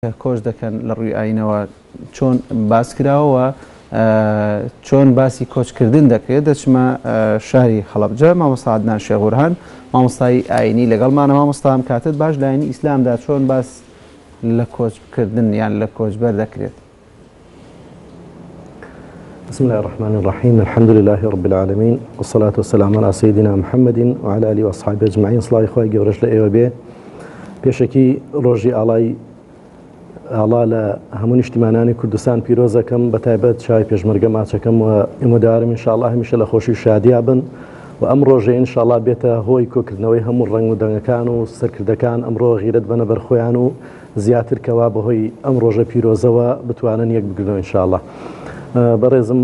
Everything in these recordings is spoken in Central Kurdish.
کۆچ دەکەن لە ڕووی ئاینەوە چۆن باس کراوە چۆن باسی کۆچکردن دەکرێت دەچمە شاری خەڵەبجە مامۆستا عەدنان شێخ مامۆستای ئاینی لەگەڵمانە مامۆستام کاتت باش لە ئاینی ئیسلامدا چۆن باس لە کۆچکردن یان لە کۆچبەر دەکرێت. بسم الله الرحمن الرحيم الحمد لله رب العالمين والصلاة والسلام على سيدنا محمد وعلى آله وأصحابه أجمعين صلاة إخوة جورج لأيوبي بيشكي روجي علي ئاڵا لە هەموو نیشتیمانانی کوردستان پیرۆزەکەم بە تایبەت چاوی پێشمەرگە ماچەکەم و ئیمۆدارم ئینشاءالله هەمیشە لە خۆشی و شادیا بن و ئەم ڕۆژێ ئینشاءالله بێتە هۆی کۆکردنەوەی هەموو ڕەنگ و دەنگەکان و سەرکردەکان ئەمڕۆ غیرەت بەنە بەر خۆیان و زیاترکەوە بەهۆی ئەم ڕۆژە پیرۆزەوە بتوانن یەک بگرنەوە ئینشاءالله. بەڕێزم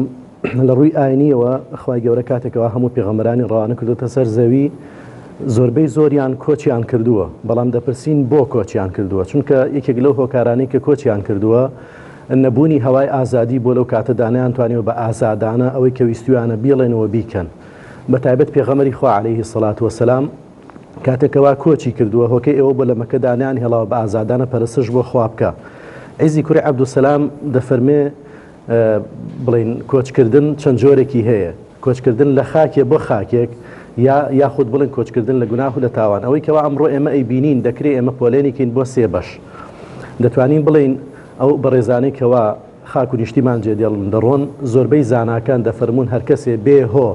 لە ڕووی ئاینیەوە خوای گەورە کاتێکەوە هەموو پێغەمبەرانی ڕەوانە کردوتە سەر زەوی زۆربەی زۆریان کۆچیان کردووە بەڵام دەپرسین بۆ کۆچیان کردووە چونکە یەکێک لەو هۆکارانەی کە کۆچیان کردووە نەبوونی هەوای ئازادی بۆ لەو کاتەدانیان توانێت بە ئازادانە ئەوەی کە ویستویانە بیڵێنەوە بیکەن بە تایبەت پێغەمبەری خوا عەلەیهی سەڵات وەسەلام کاتێکەوە کۆچی کردووە هۆکەی ئەوە بۆ لە مەکەدانیان هێڵاوە بە ئازادانە پەرستش بۆ خوا بکە. عیزی کوڕی عەبدوسەلام دەفەرمێ بڵێن کۆچکردن چەند جۆرێکی هەیە، کۆچکردن لە خاکێ بۆ خاکێک یاخود بڵێن کۆچکردن لە گوناه و لە تاوان ئەوەی کەوا ئەمڕۆ ئێمە ئەیبینین دەکرێت ئێمە پۆلێنێکین بۆ سێ بەش دەتوانین بڵێن ئەو بەڕێزانەی کەوا خاک و نیشتیمان جێدێڵن دەڕۆن زۆربەی زاناکان دەفەرمون هەر کەسێ بێ هۆ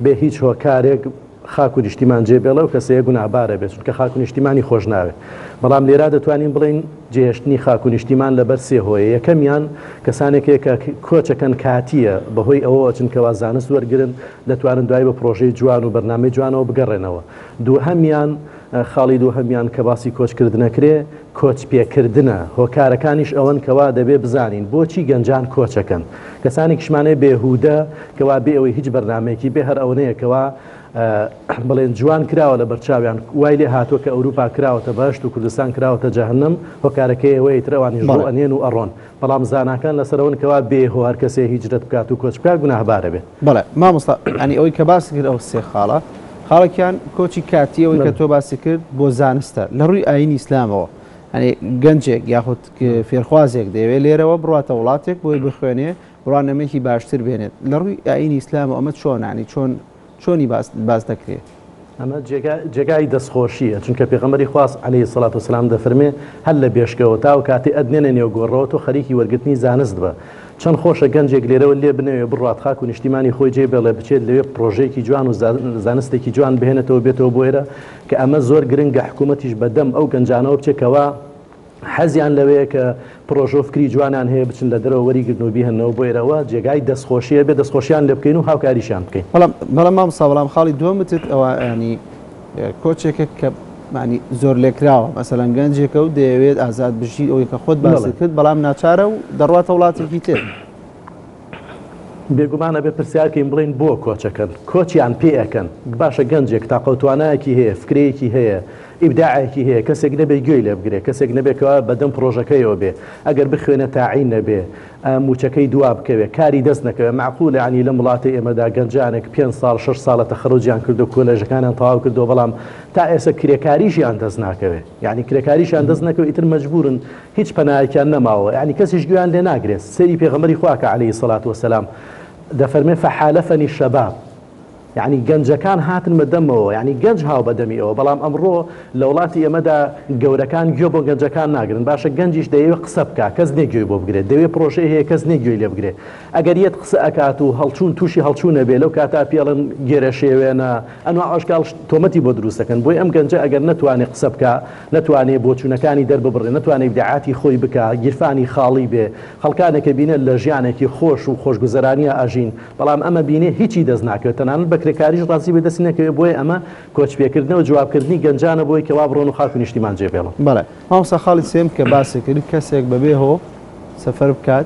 بێ هیچ هۆکارێک خاک و نیشتیمان جێبێڵە و کەسەیە گوناهبارە بێت چونکە خاک و نیشتیمانی خۆش ناوێت. بەڵام لێرا دەتوانین بڵێن جێهێشتنی خاک و نیشتیمان لەبەر سێ هۆیە. یەکەمیان کەسانێکەیە کە کۆچەکەن کاتیە بەهۆی ئەوە چونکەوا زانست وەرگرن دەتوانن دوای بە پرۆژەی جوان و بەرنامەی جوانەوە بگەڕێنەوە. دووهەمیان خاڵی دووهەمیان کە باسی کۆچکردنەکرێ کۆچ پێکردنە هۆکارەکانیش ئەوەن کەوا دەبێ بزانین بۆچی گەنجان کۆچەکەن کەسانێکیشمانەیە بێهودە کەوا بێ ئەوەی هیچ بەرنامەیەکی بێ هەر ئەوەیە کەوا بڵێن جوان کراوە لە بەرچاویان وای لێ هاتووە کە ئەوروپا کراوەتە بەهشت و کوردستان کراوەتە جەهەنەم هۆکارەکەی ئەوەی ترەوانی ژوو ئەنێن و ئەڕۆن بەڵام زاناکان لەسەرەوەن کەوا بێ هۆ هەر کەسێ هیجرەت بکات و کۆچ بکات گوناهبارە بێت. بەڵێ مامۆستا ئەنی ئەوەی کە باسی کرد ئەو سێ خاڵە خاڵێکیان کۆچی کاتی ئەوەی کە تۆ باسی کرد بۆ زانستە لە ڕووی ئاینی ئیسلامەوە ئەنی گەنجێک یاخود فێرخوازێک دەیەوێت لێرەوە بڕاتە وڵاتێک بۆی بخوێنێ بڕانەمێکی باشتر بێنێت لە ڕووی ئاینی ئیسلام ئەمە چۆن ینی چۆنی باس دەکرێت؟ ئەمە جێگای دەستخۆشیە چونکە پێغەمبەری خواست عەلەیهی سەڵات وسەلام دەفەرمێ هەر لە بێشکەوە تا و کاتێ ئەدنێنە نێو گۆڕەوە تۆ خەریکی وەرگرتنی زانست بە چەند خۆشە گەنجێک لێرەوە لێ بنەوێ بڕات خاک و نیشتیمانی خۆی جێبێڵێ بچێت لەوێ پرۆژەیەکی جوان و زانستێکی جوان بهێنێتەوە بێتەوە بۆ ئێرە کە ئەمە زۆر گرنگە حکوومەتیش بەدەم ئەو گەنجانەوە بچێکەوە حەزیان لەوەیە کە پرۆژۆ فکری جوانیان هەیە بچن لە دەرەوە وەریگرن و بیهێنەوە بۆ ئێرەوە جێگای دەستخۆشیە بێ دەستخۆشیان لێ بکەین و هاوکاریشیان بکەین. بەڵام مامۆستا بەڵام خاڵی دووەمتت ئەوە ینی کۆچێکە کە معنی زۆر لێکراوە مەسەلەن گەنجێکە و دەیەوێت ئازاد بژی ئەوەی کە خۆت باسی کرد بەڵام ناچارە و دەڕواتە وڵاتێکی تر بێگومانە بێ پرسیارکەین بڵین بۆ کۆچەکەن کۆچیان پێ ئەەکەن باشە گەنجێک تاقەوتوانایەکی هەیە فکرەیەکی هەیە ئیبداعێکی هەیە کەسێک نەبێ گوێی لێ بگرێ کەسێک نەبێتەوە بەدەم پرۆژەکەیەوە بێ ئەگەر بخوێنە تاعین نەبێ موچەکەی دوا بکەوێ کاری دەست نەکەوێت معقولە عنی لە وڵاتی ئێمەدا گەنجانێک 5 ساڵ 6 ساڵە تەخەڕوجیان کردو کۆلێژەکانیان تەواو کردو بەڵام تا ئێستا کرێکاریشیان دەست ناکەوێت یعنی کرێکاریشیان دەست نەکەوێت ئیتر مەجبورن هیچ پەنایەکیان نەماوە یعنی کەسیش گویان لێ ناگرێت سەری پێغەمبەری خوا کە عەلەیهی سەڵات وەسەلام دەفەرمێ فەحالەفەنی شەباب یعنی گەنجەکان هاتن بەدەمەوە یعنی گەنج هاو بەدەمیەوە بەڵام ئەمڕۆ لە وڵاتی ئێمەدا گەورەکان گوێ بۆ گەنجەکان ناگرن باشە گەنجیش دەیەوێت قسە بکە کەس نێگوێی بۆ بگرێت دەوێت پرۆژەی هەیە کەس نێگوێی لێ بگرێت ئەگەر یەت قسە ئەکات و هەڵچوون تووشی هەڵچوونە بێ لەو کاتا پێڵن گێرە شێوێنە ئەنوا ئاشکال تۆمەتی بۆ دروستەکەن بۆی ئەم گەنجە ئەگەر نەتوانێت قسە بکە نەتوانێت بۆچوونەکانی دەرببڕێ نەتوانێت ئیبداعاتی خۆی بکە گیرفانی خاڵی بێ خەڵکانێکە بینێ لە ژیانێکی خۆش و خۆشگوزەرانیە ئاژین بەڵام ئەمە بینێ هیچی دەست ناکەوێت تەنانەت بەکرێکاریش ڕاستی دەستی نەکەوێت بۆی ئەمە کۆچ پێکردنەوە جوابکردنی گەنجانە بۆی کەوا بڕۆن و خاک و نیشتیمان جێبێڵن. بەڵێ مامۆستا خاڵی سێم کە باسی کرد کەسێک بەبێ هۆ سەفەر بکات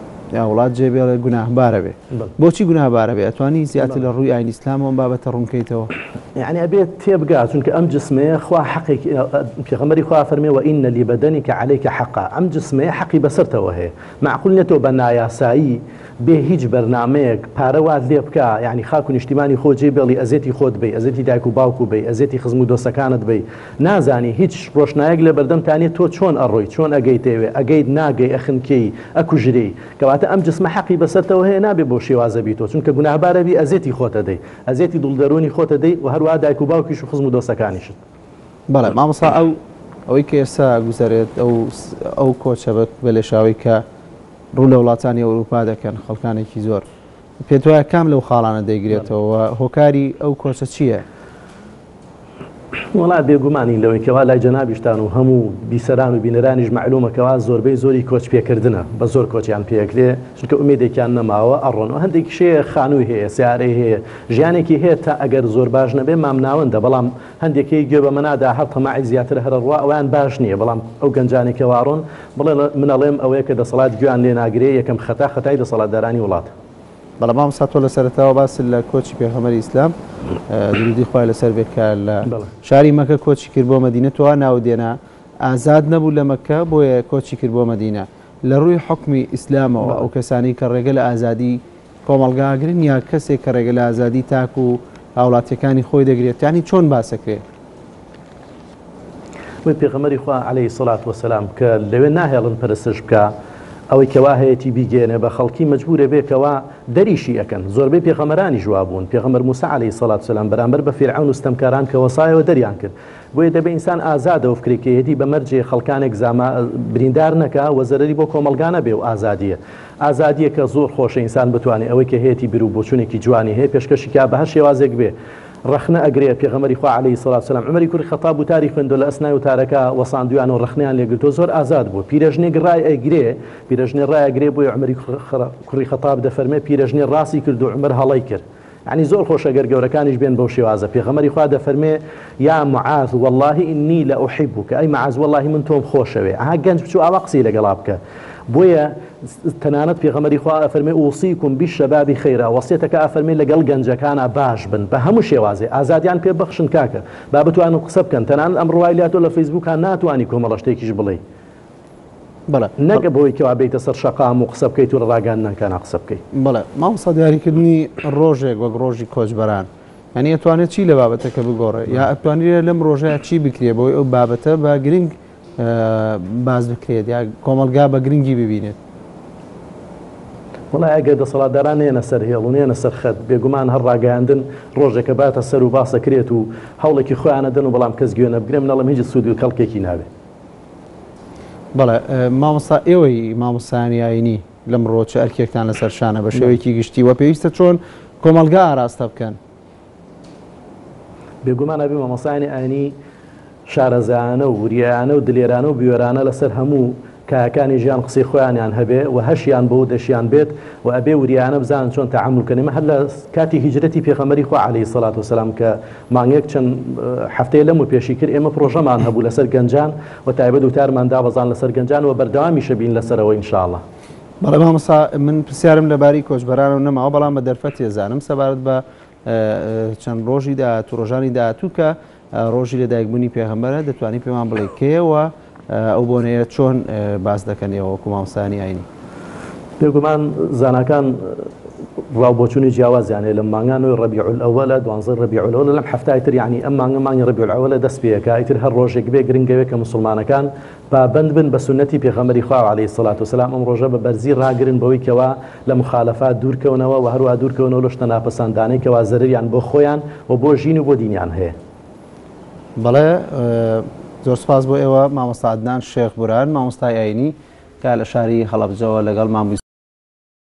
وڵات جێبێڵێ گوناهبارە بێ بۆچی گوناهبارە بێ ئەتوانی زیاتر لە ڕووی ئاین ئیسلامەوە بابەتە ڕوونکەیتەوە يعني ئەبێت تێبگات چونکە ئەم جسمەیە خوا حەقی پێغەمبەری خوا فەرمێوە ئینە لیبەدەنیکە عەلەیکە حەقا ئەم جسمەیە حەقی بەسەرتەوە هەیە معقول نێتەوە بە نایاسایی بێ هیچ بەرنامەیەک پارە وات لێ بکە یعنی خاک و نیشتیمانی خۆ جێبێڵی ئەزێتی خۆت بی ئەزێتی دایک و باوکو بی ئەزێتی خزم و دۆستەکانت بی نازانی هیچ ڕۆشنایەک لە بەردەمتانێت تۆ چۆن ئەڕۆی چۆن ئەگەیتەوێ ئەگەیت ناگەی ئەخنکەی ئەکوژرەی کەواتە ئەم جسمە حەقی بەسەرتەوە هەیە نابێ بۆ شێوازە بیتۆ چونکە گوناهبارە بی ئەزێتی خۆتە دەی ئەزێتی دڵدەرۆنی خۆتە دەی و هەروە دایک و باوکیش و خزم و دۆستەکانیشت بەڵێ مامۆستا ئەوەی کە ئێستا گوزارێت ئەو کۆچە بە لێشاوی کە ڕوو لە وڵاتانی ئەوروپا دەکەن خەڵکانێکی زۆر پێت وایە کام لەو خاڵانە دەیگرێتەوە هۆکاری ئەو کۆچە چییە؟ وڵا بێگومانی لەوەی کەوا لای جەنابیشتان و هەموو بیسەران و بینەرانیش معلومەکەوا زۆربەی زۆری کۆچ پێکردنە بە زۆر کۆچیان پێکرێ چونکە ئومێدێکیان نەماوە ئەڕۆنەوە هەندێک شەیە خانووی هەیە سیارەی هەیە ژیانێکی هەیە تا ئەگەر زۆر باش نەبێ مامناوەندە بەڵام هەندێکی گوێ بە مەنادا هەر تەماعی زیاتر هەرڕوا ئەویان باش نییە بەڵام ئەو گەنجانێکە واڕۆن بڵێ منەڵێم ئەوەیە کە دەسەڵات گویان لێ ناگرێ یەکەم خەتای دەسەڵاتدارانی وڵات بەڵام مامۆستا تۆ لە سەرەتاوە باس لە کۆچی پێغەمبەری ئیسلام درودی خوای لەسەر بێکە لە شاری مەکە کۆچی کرد بۆ مەدینە تۆ ناودێنە ئازاد نەبوو لە مەکە بۆیە کۆچی کرد بۆ مەدینە لە ڕووی حکمی ئیسلامەوە ئەو کەسانی کە ڕێگە لە ئازادی کۆمەڵگاگرن یا کەسێک کە ڕێگە لە ئازادی تاک و هاوڵاتیەکانی خۆی دەگرێت یانی چۆن باسەکرێت وی پێغەمبەری خوا عەلەیهی سەڵات وەسەلام کە لەوێ ناهێڵن پەرستش بکە ئەوەی کەوا هەیەی بیگێنێ بە خەڵکی مەجبورە بێکەوە دەریشی ئەەکەن زۆربەی پێغەمبەرانی جوابوون پێغەمبەر موسا عەلەیهی سەڵات وەسەلام بەرامبەر بە فیرعەون و ستەمکاران کە وەسایەوە دەریان کرد بۆیە دەبێ ئینسان ئازادەوە فکرێکەیەتی بە مەرجێ خەڵکانێک بریندار نەکا وە زەرەری بۆ کۆمەلگانە بێ و ئازادیە کە زۆر خۆشە ئینسان بتوانێت ئەوەی کە هەیەی بیر و بۆچوونێکی جوانی هەیە پێشکەشی کا بە هەر شێوازێک بێ ڕخنە ئەگرێ پێغەمبەری خوا عەلەیهی سەڵات وەسەلام عومەری کوڕی خەتاب و تاری خوێندۆ لە ئەسنای و تارەکە وەساندویان و ڕخنیان لێگرتۆ زۆر ئازاد بوو پیرەژنێک ڕای ئەگرێ پیرەژنێ ڕای ئەگرێ بۆی عومەری کوڕی خەتاب دەفەرمێ پیرەژنێ ڕاستی کرد و عومەر هەڵەی کرد يعني زۆر خۆشە گەر گەورەکانیش بێن بەو شێوازە پێغەمبەری خوا دەفەرمێ یا معاذ والله إني لأحبك ئەی معاذ والله من تۆم خۆشەوێ ئەها گەنج بچوو ئاوا قسەی لەگەڵا بکە بۆیە تەنانەت پێغەمبەری خوا ئەفەرمێ ئوصیکم بالشباب خەیرا وەسیەتەکە ئەفەرمێ لەگەڵ گەنجەکانە باش بن بە هەموو شێوازێ ئازادیان پێ بەخشن کاکە با بتوانن قسە بکەن تەنانەت ئەم ڕوای لاتۆ لە فەیسبووکان ناتوانی کۆمەڵە شتێکیش بڵێ بەڵێ نەگە بۆی کەوا بێتە سەر شەقام و قسە بکەیت و لە ڕاگەاندنەکانە قسە بکەیت بەڵێ مامۆستا دیاریکردنی ڕۆژێک وەک ڕۆژی کۆچبەران یعنی ئەتوانێت چی لە بابەتەکە بگۆڕێ یا ئەتوانێت لەم ڕۆژەیە چی بکرێ بۆی ئەو بابەتە بە گرنگ باز بکرێت یا کۆمەلگا بە گرنگی ببینێت وڵای ئەگەر دەسەڵاتداران نێنە سەر هێڵ و نێنە سەر خەت بێگومان هەر ڕاگەاندن ڕۆژێکە باتە سەر و باسەکرێت و هەوڵێکی خۆیانە دەن و بەڵام کەس گوێ نەبگرێ منەڵەم هیچ سوودی و کەڵکێکی نابێت بەڵێ مامۆستا ئێوەی مامۆستایانی ئاینی لەم ڕۆچە ئەرکێکتان لەسەر شانە بە شێوەیەکی گشتی وە پێویستە چۆن کۆمەلگا ئاراستە بکەن بێگومان ئەبێ مامۆستایانی ئاینی شارەزایانە و وریایانە و دلێرانە و بیوێرانە لەسەر هەموو کایەکانی ژیان قسەی خۆیانیان هەبێ و هەشیان بۆ دەشیان بێت و ئەبێ وریانە بزانن چۆن تەعاملکەنێمە هەر لە کاتی هیجرەتی پێغەمبەری خوا عەلەیهی سەڵات وەسەلام کە مانگێک چەند هەفتەیە لەم و پێشی کرد ئێمە پرۆژەمان هەبوو لەسەر گەنجان و تایبەت وتارمان دابەزان لەسەر گەنجان و بەردەوامیشە بین لەسەرەوە ئینشاءڵڵا بەڵێ مامۆستا من پرسیارم لەباری کۆچبەرانەوە نەماوە بەڵام بە دەرفەت تێزانم سەبارەت بە چەند ڕۆژی داهاتوو ڕۆژانی داهاتوو کە ڕۆژی لەدایکبوونی پێغەمبەرە دەتوانی پێمان بڵێ کێوە ئەو بۆنەیە چۆن باس دەکەنەوە وەکو مامۆستایانی ئاینی بێگومان زاناکان ڕاوبۆچوونی جیاوازیانێ لەم مانگانەوەی ڕەبیع الأوەلە 12 ڕەبیع الأوەلە لەم هەفتای تر یعنی ئەم مانگی ڕەبیع الأوەلە دەست پێەکە ئیتر هەر ڕۆژێک بێ گرنگەوێت کە موسڵمانەکان پابەند بن بە سونەتی پێغەمبەری خوا عەلەیهی سەڵات وەسەلام ئەم ڕۆژە بە بەرزی ڕاگرن بەوەی کەوا لە مخالەفات دوورکەونەوە و هەروە دوورکەونەوە لە شتە ناپەسەندانەی کەوا زەرریان بۆ خۆیان و بۆ ژین و بۆ دینیان هەیە بەڵێ زۆر سپاس بۆ ئێوە مامۆستا عەدنان شێخ بوران مامۆستای ئاینی کە لە شاری هەڵەبجەوە لەگەڵ مامۆستا